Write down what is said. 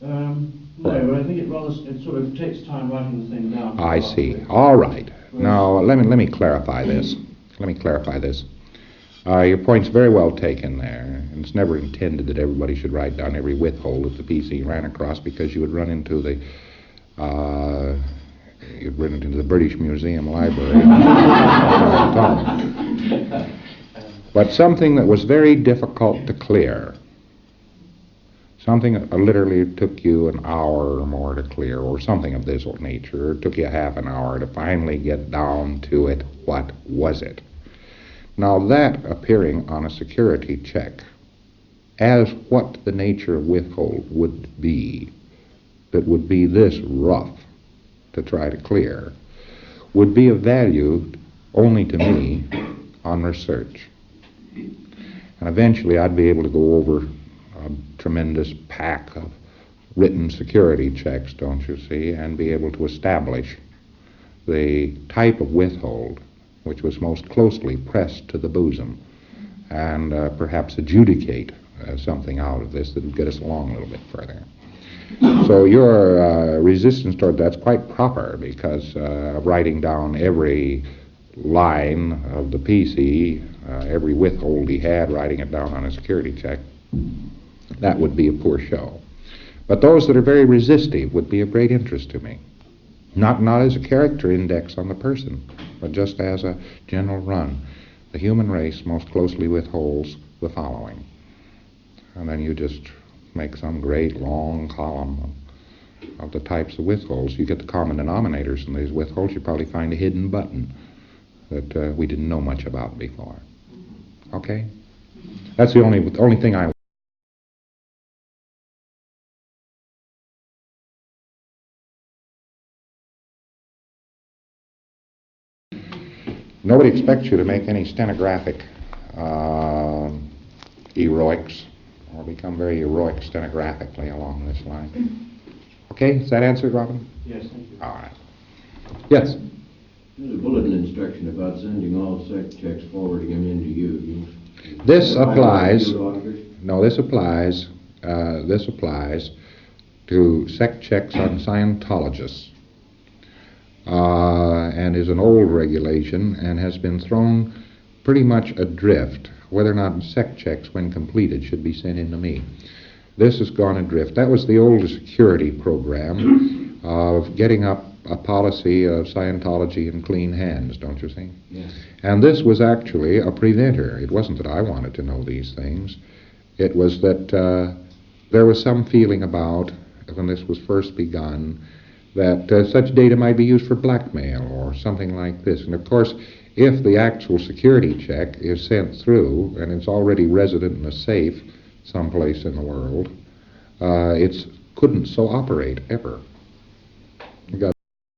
No, but I think it sort of takes time writing the thing down. I see. All right. Now, let me clarify this. Your point's very well taken there. And it's never intended that everybody should write down every withhold that the PC ran across, because you would run into the British Museum library. But something that was very difficult to clear, something that literally took you an hour or more to clear, or something of this nature, it took you half an hour to finally get down to it. What was it? Now, that appearing on a security check as what the nature of withhold would be, that would be this rough to try to clear, would be of value only to me on research. And eventually I'd be able to go over a tremendous pack of written security checks, don't you see, and be able to establish the type of withhold which was most closely pressed to the bosom, and perhaps adjudicate something out of this that would get us along a little bit further. So your resistance toward that's quite proper, because writing down every line of the PC, every withhold he had, writing it down on a security check, that would be a poor show. But those that are very resistive would be of great interest to me. Not as a character index on the person, but just as a general run. The human race most closely withholds the following. And then you just make some great long column of the types of withholds. You get the common denominators in these withholds, you probably find a hidden button that we didn't know much about before. Okay? That's the only thing I... Nobody expects you to make any stenographic heroics, or become very heroic stenographically along this line. Okay, does that answer it, Robin? Yes, thank you. All right. Yes? There's a bulletin instruction about sending all sec checks, forwarding them into you. This applies to sec checks on Scientologists. And is an old regulation and has been thrown pretty much adrift. Whether or not sec checks, when completed, should be sent in to me. This has gone adrift. That was the old security program of getting up a policy of Scientology in clean hands, don't you see? Yes. And this was actually a preventer. It wasn't that I wanted to know these things. It was that there was some feeling about, when this was first begun, that such data might be used for blackmail or something like this. And of course, if the actual security check is sent through and it's already resident in a safe someplace in the world, it couldn't so operate ever.